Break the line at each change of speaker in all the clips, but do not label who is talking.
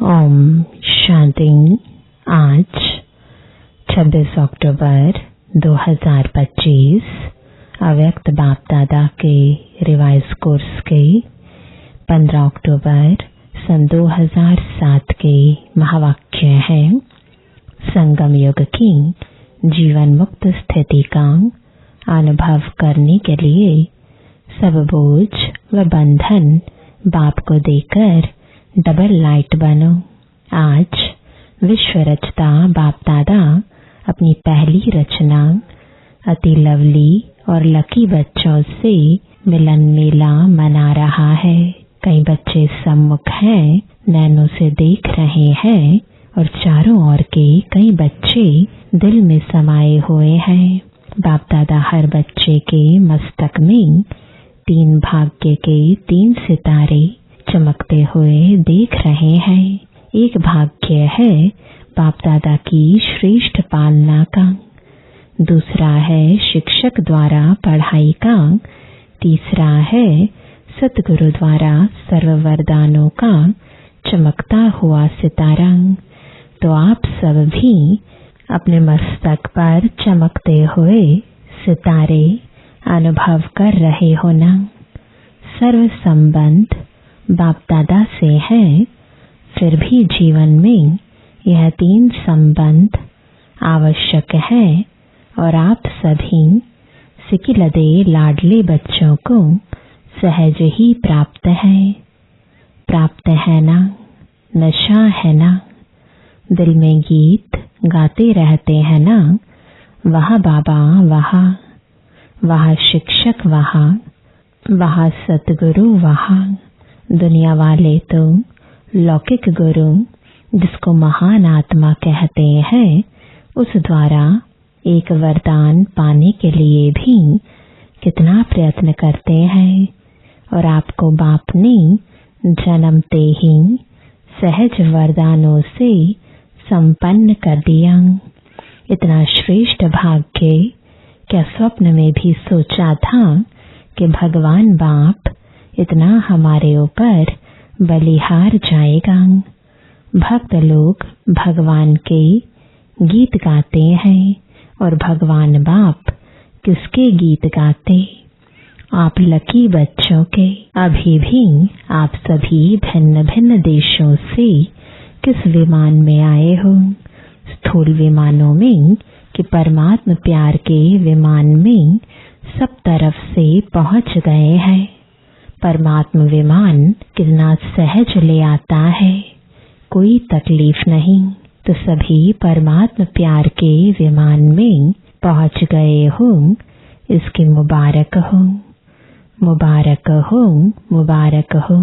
ओम शांति। आज 26 अक्टूबर 2025 अव्यक्त बाप दादा के रिवाइज कोर्स के 15 अक्टूबर सन 2007 के महावाक्य हैं। संगम युग की जीवन मुक्त स्थिति का अनुभव करने के लिए सब बोझ व बंधन बाप को देकर डबल लाइट बनो। आज विश्व रचता बाप दादा अपनी पहली रचना अति लवली और लकी बच्चों से मिलन मेला मना रहा है। कई बच्चे सम्मुख हैं, नैनों से देख रहे हैं और चारों ओर के कई बच्चे दिल में समाये हुए हैं। बाप दादा हर बच्चे के मस्तक में 3 भाग्य के 3 सितारे चमकते हुए देख रहे हैं। एक भाग्य है बाप दादा की श्रेष्ठ पालना का, दूसरा है शिक्षक द्वारा पढ़ाई का, तीसरा है सतगुरु द्वारा सर्व वरदानों का चमकता हुआ सितारा। तो आप सब भी अपने मस्तक पर चमकते हुए सितारे अनुभव कर रहे हो ना। सर्व संबंध बाप दादा से है, फिर भी जीवन में यह 3 संबंध आवश्यक है और आप सभी सिकिलदे लाडले बच्चों को सहज ही प्राप्त है ना। नशा है ना, दिल में गीत गाते रहते हैं ना। वहाँ बाबा वहाँ शिक्षक वहाँ सतगुरु वहाँ। दुनिया वाले तो लौकिक गुरु जिसको महान आत्मा कहते हैं, उस द्वारा एक वरदान पाने के लिए भी कितना प्रयत्न करते हैं। और आपको बाप ने जन्मते ही सहज वरदानों से संपन्न कर दिया। इतना श्रेष्ठ भाग्य क्या स्वप्न में भी सोचा था कि भगवान बाप इतना हमारे ऊपर बलिहार जाएगा। भक्त लोग भगवान के गीत गाते हैं और भगवान बाप किसके गीत गाते? आप लकी बच्चों के। अभी भी आप सभी भिन्न भिन्न देशों से किस विमान में आए हो? स्थूल विमानों में कि परमात्मा प्यार के विमान में सब तरफ से पहुंच गए हैं। परमात्मा विमान कितना सहज ले आता है, कोई तकलीफ नहीं। तो सभी परमात्मा प्यार के विमान में पहुंच गए हो, इसकी मुबारक हो, मुबारक हो, मुबारक हो।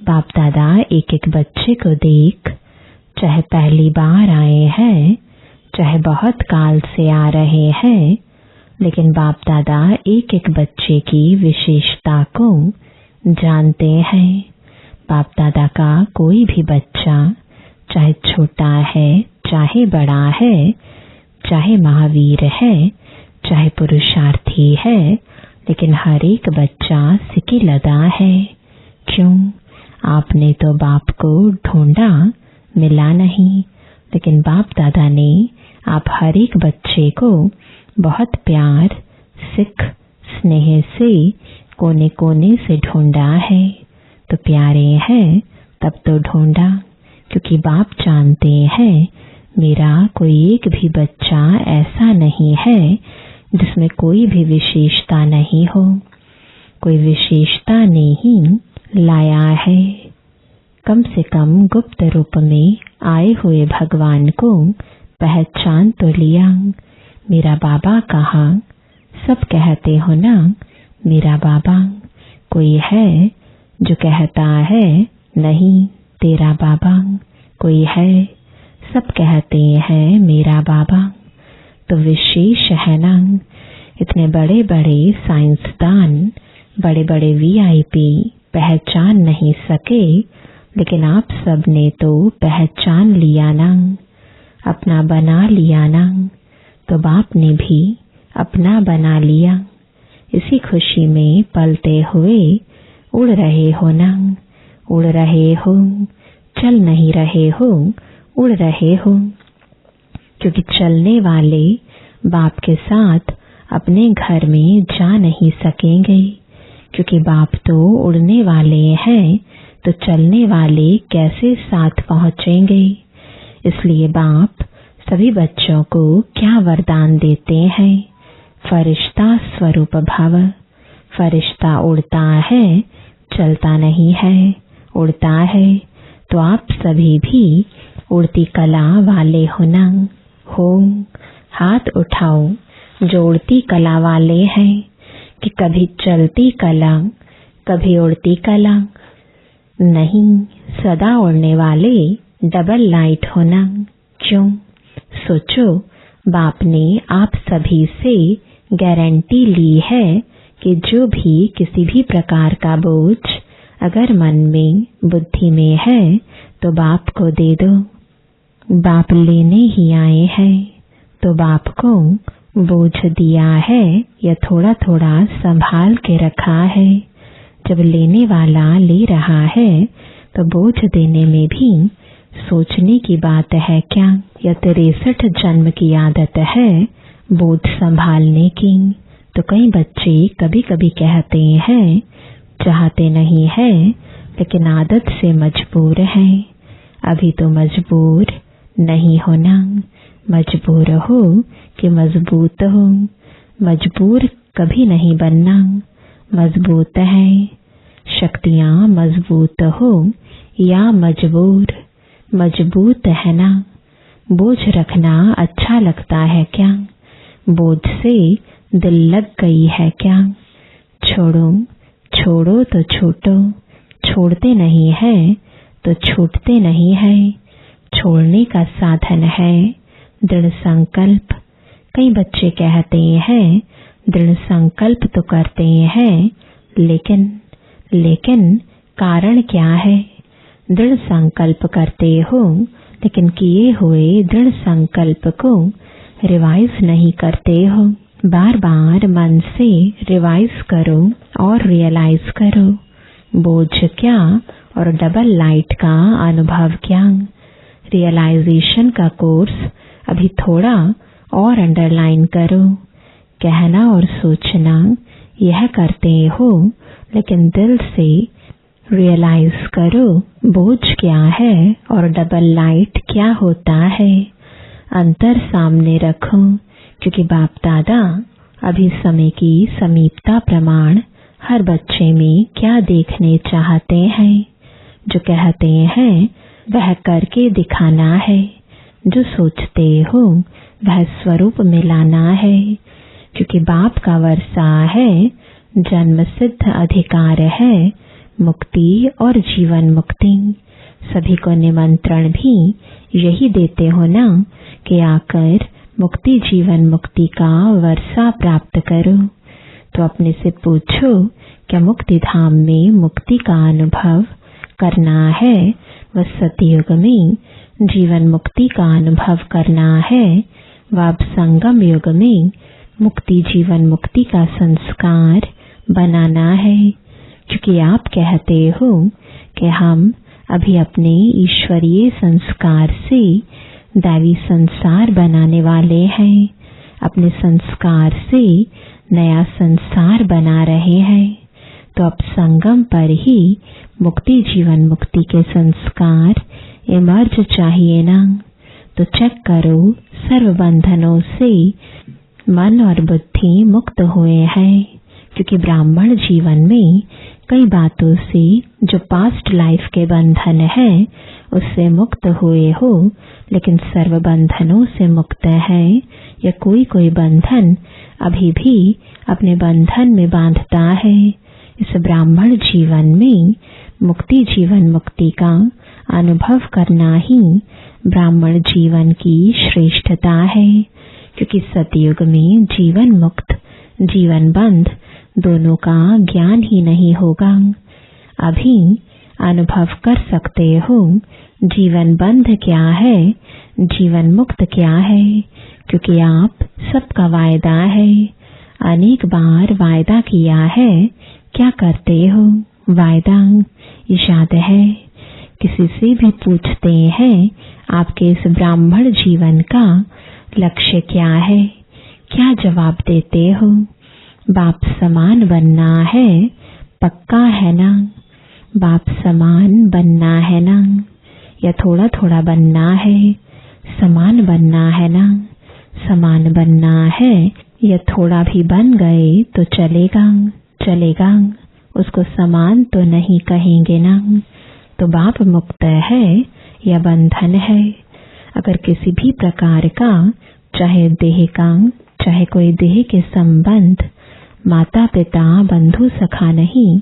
बाप दादा एक एक बच्चे को देख, चाहे पहली बार आए हैं, चाहे बहुत काल से आ रहे हैं, लेकिन बाप दादा एक एक बच्चे की विशेषता को जानते हैं। बाप दादा का कोई भी बच्चा चाहे छोटा है, चाहे बड़ा है, चाहे महावीर है, चाहे पुरुषार्थी है, लेकिन हर एक बच्चा सिकिलदा है। क्यों? आपने तो बाप को ढूंढा, मिला नहीं, लेकिन बाप दादा ने आप हर एक बच्चे को बहुत प्यार, सिख, स्नेह से कोने कोने से ढूंढा है। तो प्यारे हैं तब तो ढूंढा, क्योंकि बाप जानते हैं मेरा कोई एक भी बच्चा ऐसा नहीं है जिसमें कोई भी विशेषता नहीं हो। कोई विशेषता नहीं लाया है। कम से कम गुप्त रूप में आए हुए भगवान को पहचान तो लिया। मेरा बाबा कहा, सब कहते हो ना मेरा बाबा। कोई है जो कहता है नहीं तेरा बाबा? कोई है? सब कहते हैं मेरा बाबा। तो विशेष है ना। इतने बड़े बड़े साइंसदान, बड़े बड़े VIP पहचान नहीं सके, लेकिन आप सब ने तो पहचान लिया ना, अपना बना लिया ना। तो बाप ने भी अपना बना लिया। इसी खुशी में पलते हुए उड़ रहे हो ना, उड़ रहे हो, चल नहीं रहे हो, उड़ रहे हो। क्योंकि चलने वाले बाप के साथ अपने घर में जा नहीं सकेंगे, क्योंकि बाप तो उड़ने वाले हैं, तो चलने वाले कैसे साथ पहुंचेंगे। इसलिए बाप सभी बच्चों को क्या वरदान देते हैं? फरिश्ता स्वरूप भव। फरिश्ता उड़ता है, चलता नहीं है, उड़ता है। तो आप सभी भी उड़ती कला वाले होना हो। हाथ उठाओ जो उड़ती कला वाले हैं, कि कभी चलती कला, कभी उड़ती कला नहीं, सदा उड़ने वाले डबल लाइट होना। क्यों? सोचो, बाप ने आप सभी से गारंटी ली है कि जो भी किसी भी प्रकार का बोझ अगर मन में, बुद्धि में है, तो बाप को दे दो। बाप लेने ही आए हैं, तो बाप को बोझ दिया है या थोड़ा थोड़ा संभाल के रखा है। जब लेने वाला ले रहा है, तो बोझ देने में भी सोचने की बात है क्या? या 63 जन्म की आदत है बोझ संभालने की। तो कई बच्चे कभी कभी कहते हैं चाहते नहीं है, लेकिन आदत से मजबूर हैं। अभी तो मजबूर नहीं होना, मजबूर हो कि मजबूत हो। मजबूर कभी नहीं बनना, मजबूत है। शक्तियां मजबूत हो या मजबूर, मजबूत है ना। बोझ रखना अच्छा लगता है क्या? बोझ से दिल लग गई है क्या? छोड़ो, छोड़ो तो छूटो। छोड़ते नहीं है तो छूटते नहीं है। छोड़ने का साधन है दृढ़ संकल्प। कई बच्चे कहते हैं दृढ़ संकल्प तो करते हैं, लेकिन कारण क्या है? दृढ़ संकल्प करते हो, लेकिन किए हुए दृढ़ संकल्प को रिवाइज नहीं करते हो। बार बार मन से रिवाइज करो और रियलाइज करो। बोझ क्या और डबल लाइट का अनुभव क्या? रियलाइजेशन का कोर्स अभी थोड़ा और अंडरलाइन करो। कहना और सोचना यह करते हो, लेकिन दिल से रियलाइज करो बोझ क्या है और डबल लाइट क्या होता है। अंतर सामने रखो, क्योंकि बाप दादा अभी समय की समीपता प्रमाण हर बच्चे में क्या देखने चाहते हैं। जो कहते हैं वह करके दिखाना है, जो सोचते हो वह स्वरूप में लाना है। क्योंकि बाप का वर्षा है, जन्म सिद्ध अधिकार है मुक्ति और जीवन मुक्ति। सभी को निमंत्रण भी यही देते हो ना कि आकर मुक्ति जीवन मुक्ति का वर्षा प्राप्त करो। तो अपने से पूछो, क्या मुक्ति धाम में मुक्ति का अनुभव करना है? व सतयुग में जीवन मुक्ति का अनुभव करना है? व अब संगम युग में मुक्ति जीवन मुक्ति का संस्कार बनाना है। क्योंकि आप कहते हो कि हम अभी अपने ईश्वरीय संस्कार से दैवी संसार बनाने वाले हैं। अपने संस्कार से नया संसार बना रहे हैं। तो अब संगम पर ही मुक्ति जीवन मुक्ति के संस्कार इमर्ज चाहिए ना। तो चेक करो, सर्व बंधनों से मन और बुद्धि मुक्त हुए हैं। क्योंकि ब्राह्मण जीवन में कई बातों से जो पास्ट लाइफ के बंधन है उससे मुक्त हुए हो, लेकिन सर्व बंधनों से मुक्त है। या कोई कोई बंधन अभी भी अपने बंधन में बांधता है। इस ब्राह्मण जीवन में मुक्ति जीवन मुक्ति का अनुभव करना ही ब्राह्मण जीवन की श्रेष्ठता है। क्योंकि सतयुग में जीवन मुक्त जीवन बंध दोनों का ज्ञान ही नहीं होगा। अभी अनुभव कर सकते हो जीवन बंध क्या है, जीवन मुक्त क्या है। क्योंकि आप सबका वायदा है, अनेक बार वायदा किया है। क्या करते हो? वायदा याद है किसी से भी पूछते हैं आपके इस ब्राह्मण जीवन का लक्ष्य क्या है, क्या जवाब देते हो? बाप समान बनना है, पक्का है ना? बाप समान बनना है ना? या थोड़ा थोड़ा बनना है? समान बनना है ना? समान बनना है या थोड़ा भी बन गए तो चलेगा? चलेगा, उसको समान तो नहीं कहेंगे ना। तो बाप मुक्त है या बंधन है? अगर किसी भी प्रकार का, चाहे देह का, चाहे कोई देह के संबंध, माता पिता बंधु सखा नहीं,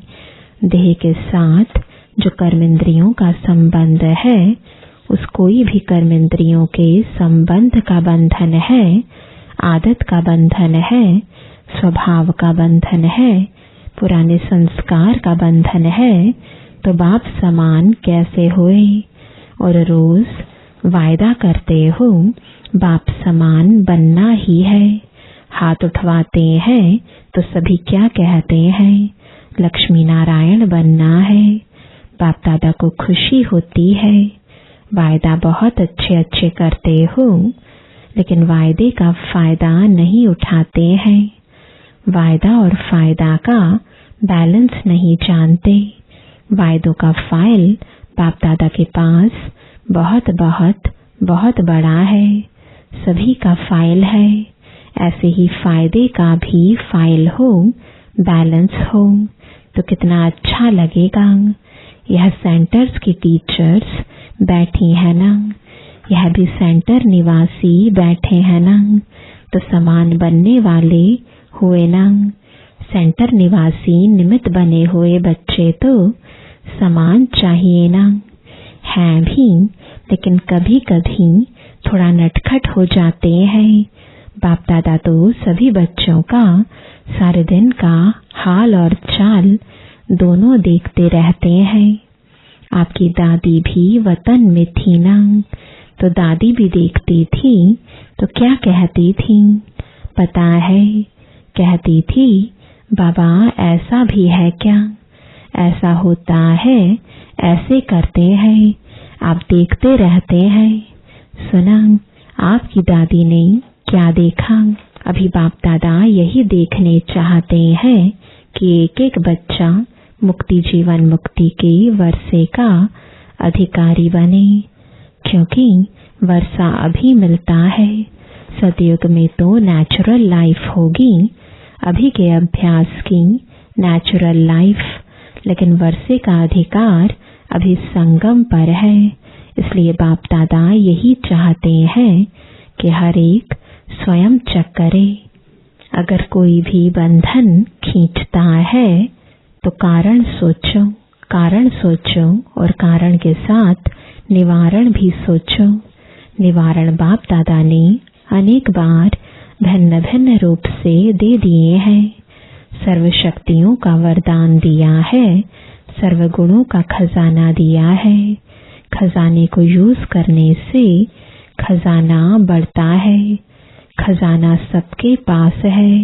देह के साथ जो कर्मेंद्रियों का संबंध है, उस कोई भी कर्मेंद्रियों के संबंध का बंधन है, आदत का बंधन है, स्वभाव का बंधन है, पुराने संस्कार का बंधन है, तो बाप समान कैसे हुए? और रोज वायदा करते हो बाप समान बनना ही है। हाथ उठवाते हैं तो सभी क्या कहते हैं? लक्ष्मी नारायण बनना है। बाप दादा को खुशी होती है। वायदा बहुत अच्छे अच्छे करते हो, लेकिन वायदे का फायदा नहीं उठाते हैं। वायदा और फायदा का बैलेंस नहीं जानते। वायदों का फाइल बाप दादा के पास बहुत बहुत बहुत बड़ा है, सभी का फाइल है। ऐसे ही फायदे का भी फाइल हो, बैलेंस हो, तो कितना अच्छा लगेगा। यह सेंटर्स की टीचर्स बैठी है ना, यह भी सेंटर निवासी बैठे हैं ना, तो समान बनने वाले हुए ना। सेंटर निवासी निमित्त बने हुए बच्चे तो समान चाहिए ना। हैं भी, लेकिन कभी कभी थोड़ा नटखट हो जाते हैं। बाप दादा तो सभी बच्चों का सारे दिन का हाल और चाल दोनों देखते रहते हैं। आपकी दादी भी वतन में थी ना, तो दादी भी देखती थी, तो क्या कहती थी पता है? कहती थी, बाबा ऐसा भी है क्या? ऐसा होता है, ऐसे करते हैं, आप देखते रहते हैं। सुना आपकी दादी ने क्या देखा? अभी बाप दादा यही देखने चाहते हैं कि एक एक बच्चा मुक्ति जीवन मुक्ति के वर्षे का अधिकारी बने, क्योंकि वर्षा अभी मिलता है। सतयुग में तो नेचुरल लाइफ होगी, अभी के अभ्यास की नेचुरल लाइफ, लेकिन वर्षे का अधिकार अभी संगम पर है। इसलिए बाप दादा यही चाहते हैं कि हर एक स्वयं चेक करे। अगर कोई भी बंधन खींचता है तो कारण सोचो, कारण सोचो, और कारण के साथ निवारण भी सोचो। निवारण बाप दादा ने अनेक बार भिन्न भिन्न रूप से दे दिए हैं। सर्व शक्तियों का वरदान दिया है, सर्व गुणों का खजाना दिया है। खजाने को यूज करने से खजाना बढ़ता है। खजाना सबके पास है।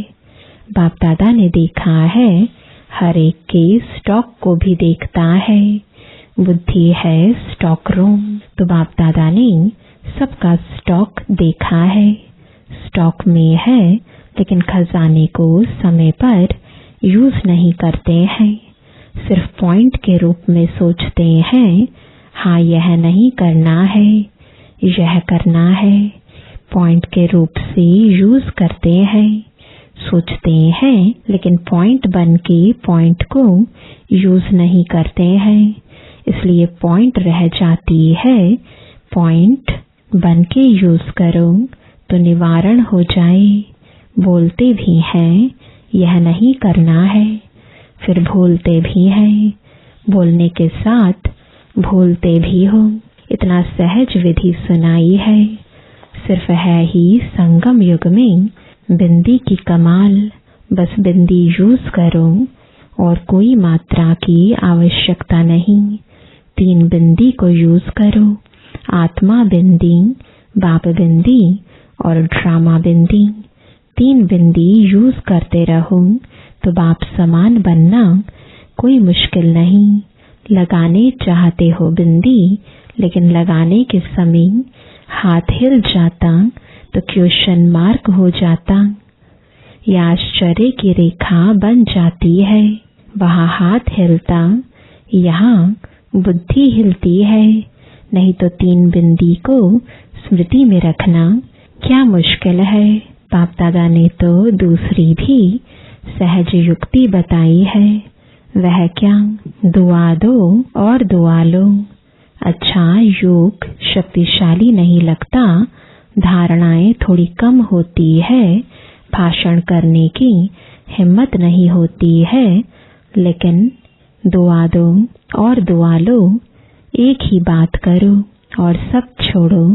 बाप दादा ने देखा है, हर एक के स्टॉक को भी देखता है। बुद्धि है स्टॉक रूम, तो बाप दादा ने सबका स्टॉक देखा है। स्टॉक में है, लेकिन खजाने को समय पर यूज नहीं करते हैं। सिर्फ पॉइंट के रूप में सोचते हैं, हाँ यह नहीं करना है, यह करना है। पॉइंट के रूप से यूज करते हैं, सोचते हैं, लेकिन पॉइंट बन के पॉइंट को यूज नहीं करते हैं। इसलिए पॉइंट रह जाती है। पॉइंट बन के यूज करो तो निवारण हो जाए। बोलते भी हैं यह नहीं करना है, फिर भूलते भी हैं, बोलने के साथ भूलते भी हो। इतना सहज विधि सुनाई है। सिर्फ है ही संगम युग में बिंदी की कमाल। बस बिंदी यूज करो और कोई मात्रा की आवश्यकता नहीं। 3 बिंदी को यूज करो, आत्मा बिंदी, बाप बिंदी और ड्रामा बिंदी। 3 बिंदी यूज करते रहो तो बाप समान बनना कोई मुश्किल नहीं। लगाने चाहते हो बिंदी, लेकिन लगाने के समय हाथ हिल जाता तो क्वेश्चन मार्क हो जाता। या आश्चर्य की रेखा बन जाती है। वहां हाथ हिलता, यहाँ बुद्धि हिलती है। नहीं तो 3 बिंदी को स्मृति में रखना क्या मुश्किल है। बाप दादा ने तो दूसरी भी सहज युक्ति बताई है। वह क्या? दुआ दो और दुआ लो। अच्छा, योग शक्तिशाली नहीं लगता, धारणाएं थोड़ी कम होती है, भाषण करने की हिम्मत नहीं होती है, लेकिन दुआ दो और दुआ लो। एक ही बात करो और सब छोड़ो।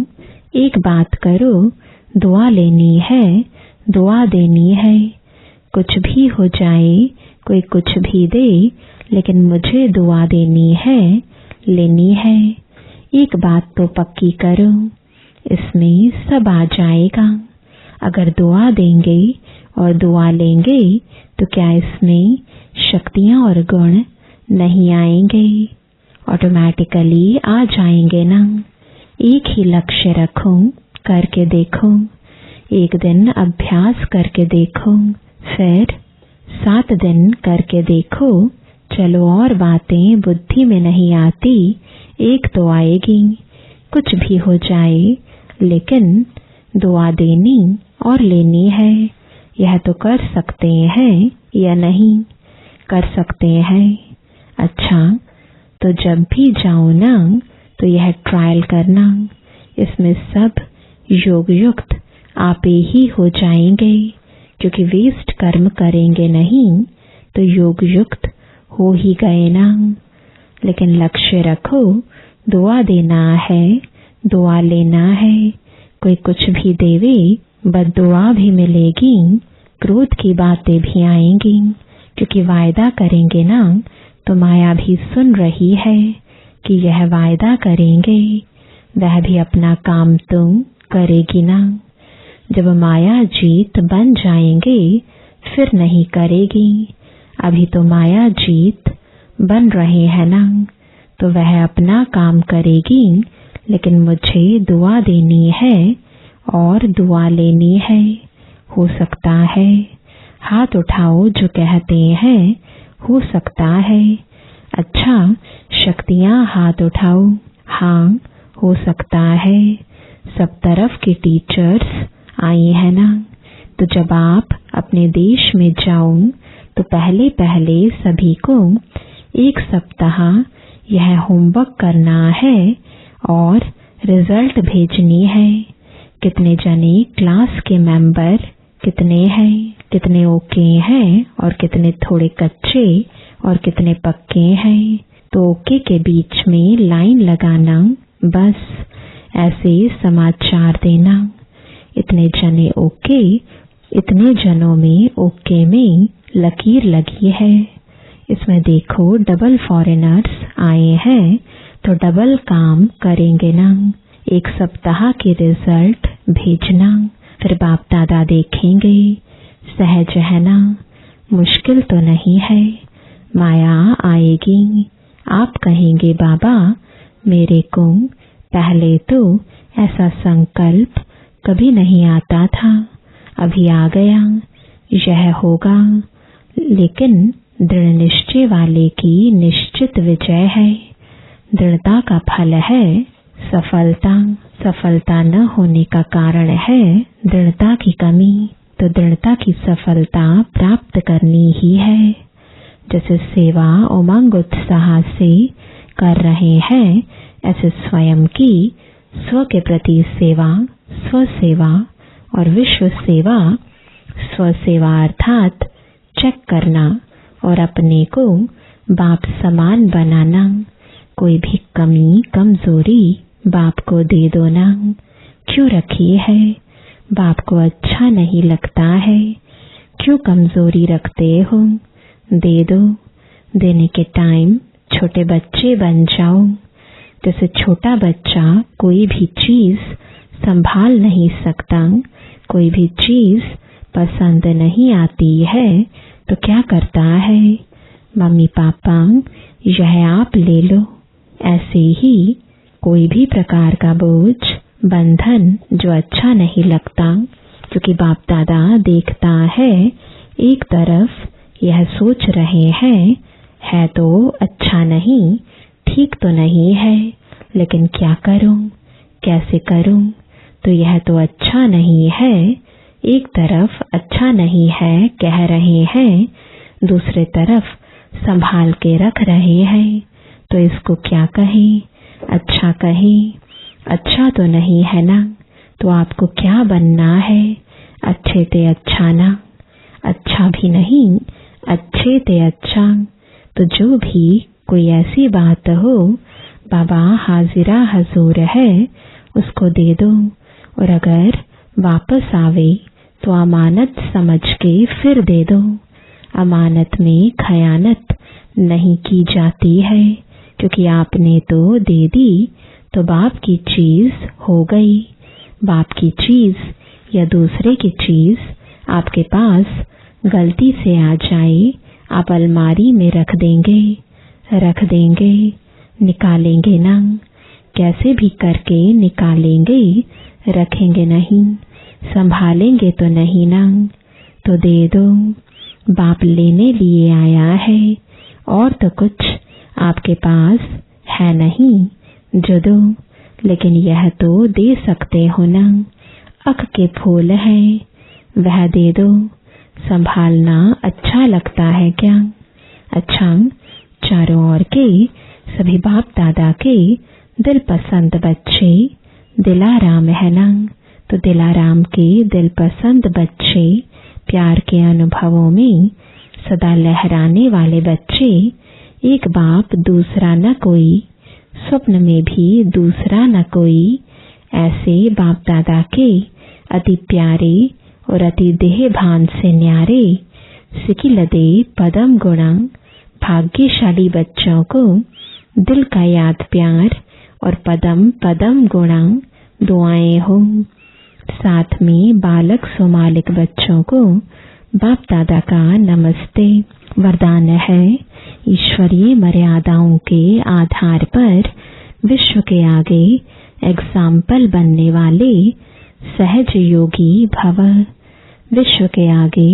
एक बात करो, दुआ लेनी है, दुआ देनी है। कुछ भी हो जाए, कोई कुछ भी दे, लेकिन मुझे दुआ देनी है, लेनी है। एक बात तो पक्की करो, इसमें सब आ जाएगा। अगर दुआ देंगे और दुआ लेंगे तो क्या इसमें शक्तियां और गुण नहीं आएंगे? ऑटोमेटिकली आ जाएंगे ना। एक ही लक्ष्य रखो, करके देखो। एक दिन अभ्यास करके देखो, फिर 7 दिन करके देखो। चलो और बातें बुद्धि में नहीं आती, एक तो आएगी। कुछ भी हो जाए, लेकिन दुआ देनी और लेनी है। यह तो कर सकते हैं या नहीं? कर सकते हैं। अच्छा, तो जब भी जाओ ना तो यह ट्रायल करना। इसमें सब योग युक्त आपे ही हो जाएंगे, क्योंकि वेस्ट कर्म करेंगे नहीं तो योग युक्त हो ही गए ना। लेकिन लक्ष्य रखो, दुआ देना है, दुआ लेना है। कोई कुछ भी देवे, बद्दुआ भी मिलेगी, क्रोध की बातें भी आएंगी, क्योंकि वायदा करेंगे ना तो माया भी सुन रही है कि यह वायदा करेंगे। वह भी अपना काम तो करेगी ना। जब माया जीत बन जाएंगे फिर नहीं करेगी। अभी तो माया जीत बन रहे हैं ना, तो वह अपना काम करेगी, लेकिन मुझे दुआ देनी है और दुआ लेनी है। हो सकता है, हाथ उठाओ जो कहते हैं, हो सकता है। अच्छा, शक्तियां हाथ उठाओ। हाँ, हो सकता है। सब तरफ के टीचर्स आए हैं ना। तो जब आप अपने देश में जाओ तो पहले पहले सभी को 1 सप्ताह यह होमवर्क करना है और रिजल्ट भेजनी है। कितने जने क्लास के मेंबर कितने हैं, कितने ओके हैं और कितने थोड़े कच्चे और कितने पक्के हैं। तो ओके के बीच में लाइन लगाना, बस ऐसे समाचार देना। इतने जने ओके, इतने जनों में ओके में लकीर लगी है। इसमें देखो, डबल फॉरेनर्स आए हैं तो डबल काम करेंगे ना। 1 सप्ताह के रिजल्ट भेजना, फिर बाप दादा देखेंगे। सहज है ना, मुश्किल तो नहीं है। माया आएगी, आप कहेंगे बाबा मेरे को पहले तो ऐसा संकल्प कभी नहीं आता था, अभी आ गया, यह होगा। लेकिन दृढ़ निश्चय वाले की निश्चित विजय है। दृढ़ता का फल है सफलता। सफलता न होने का कारण है दृढ़ता की कमी। तो दृढ़ता की सफलता प्राप्त करनी ही है। जैसे सेवा उमंग उत्साह से कर रहे हैं, ऐसे स्वयं की स्व के प्रति सेवा, स्व सेवा और विश्व सेवा। स्व सेवा अर्थात चेक करना और अपने को बाप समान बनाना। कोई भी कमी कमजोरी बाप को दे दो ना। क्यों रखी है? बाप को अच्छा नहीं लगता है। क्यों कमजोरी रखते हो? दे दो। देने के टाइम छोटे बच्चे बन जाओ। जैसे छोटा बच्चा कोई भी चीज संभाल नहीं सकता, कोई भी चीज पसंद नहीं आती है तो क्या करता है? मम्मी पापा यह आप ले लो। ऐसे ही कोई भी प्रकार का बोझ, बंधन जो अच्छा नहीं लगता, क्योंकि बाप दादा देखता है एक तरफ यह सोच रहे हैं है तो अच्छा नहीं, ठीक तो नहीं है, लेकिन क्या करूं, कैसे करूं, तो यह तो अच्छा नहीं है। एक तरफ अच्छा नहीं है कह रहे हैं, दूसरे तरफ संभाल के रख रहे हैं, तो इसको क्या कहें, अच्छा कहें? अच्छा तो नहीं है ना, तो आपको क्या बनना है? अच्छे ते अच्छा ना, अच्छा भी नहीं, अच्छे ते अच्छा। तो जो भी कोई ऐसी बात हो, बाबा हाजिरा हजूर है, उसको दे दो। और अगर वापस आवे तो अमानत समझ के फिर दे दो। अमानत में खयानत नहीं की जाती है, क्योंकि आपने तो दे दी तो बाप की चीज हो गई। बाप की चीज या दूसरे की चीज आपके पास गलती से आ जाए, आप अलमारी में रख देंगे, निकालेंगे ना, कैसे भी करके निकालेंगे, रखेंगे नहीं, संभालेंगे तो नहीं ना, तो दे दो। बाप लेने लिए आया है, और तो कुछ आपके पास है नहीं जो दो, लेकिन यह तो दे सकते हो ना, अख के फूल हैं, वह दे दो। संभालना अच्छा लगता है क्या? अच्छा, चारों ओर के सभी बाप दादा के दिल पसंद बच्चे दिलाराम है ना, तो दिलाराम के दिल पसंद बच्चे, प्यार के अनुभवों में सदा लहराने वाले बच्चे, एक बाप दूसरा न कोई, स्वप्न में भी दूसरा न कोई, ऐसे बाप दादा के अति प्यारे और अति देह भान से न्यारे, सिकिलदे पदम गुणा भाग्यशाली बच्चों को दिल का याद प्यार और पदम पदम गुणा दुआएं हो। साथ में बालक सोमालिक बच्चों को बाप दादा का नमस्ते। वरदान है, ईश्वरीय मर्यादाओं के आधार पर विश्व के आगे एग्जाम्पल बनने वाले सहज योगी भव। विश्व के आगे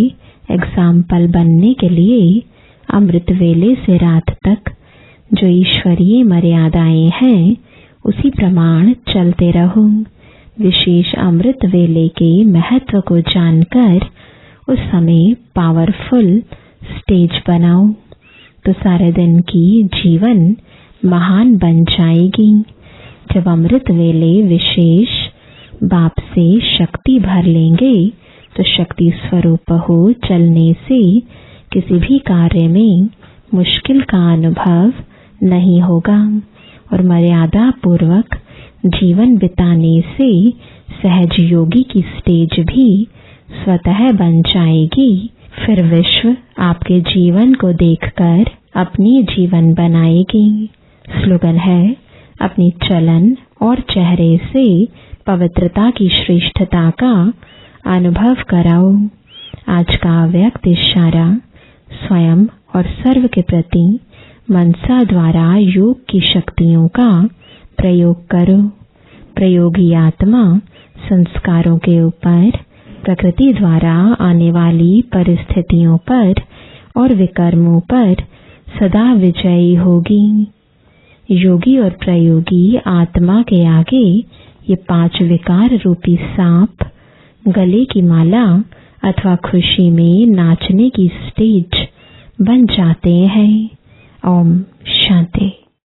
एग्जाम्पल बनने के लिए अमृत वेले से रात तक जो ईश्वरीय मर्यादाएं हैं, उसी प्रमाण चलते रहो। विशेष अमृत वेले के महत्व को जानकर उस समय पावरफुल स्टेज बनाओ, तो सारे दिन की जीवन महान बन जाएगी। जब अमृत वेले विशेष बाप से शक्ति भर लेंगे, तो शक्ति स्वरूप हो चलने से किसी भी कार्य में मुश्किल का अनुभव नहीं होगा, और मर्यादा पूर्वक जीवन बिताने से सहज योगी की स्टेज भी स्वतः बन जाएगी। फिर विश्व आपके जीवन को देखकर अपनी जीवन बनाएगी। स्लोगन है, अपनी चलन और चेहरे से पवित्रता की श्रेष्ठता का अनुभव कराओ। आज का अव्यक्त इशारा, स्वयं और सर्व के प्रति मनसा द्वारा योग की शक्तियों का प्रयोग करो। प्रयोगी आत्मा संस्कारों के ऊपर, प्रकृति द्वारा आने वाली परिस्थितियों पर और विकर्मों पर सदा विजयी होगी। योगी और प्रयोगी आत्मा के आगे ये 5 विकार रूपी सांप गले की माला अथवा खुशी में नाचने की स्टेज बन जाते हैं। ओम शांति।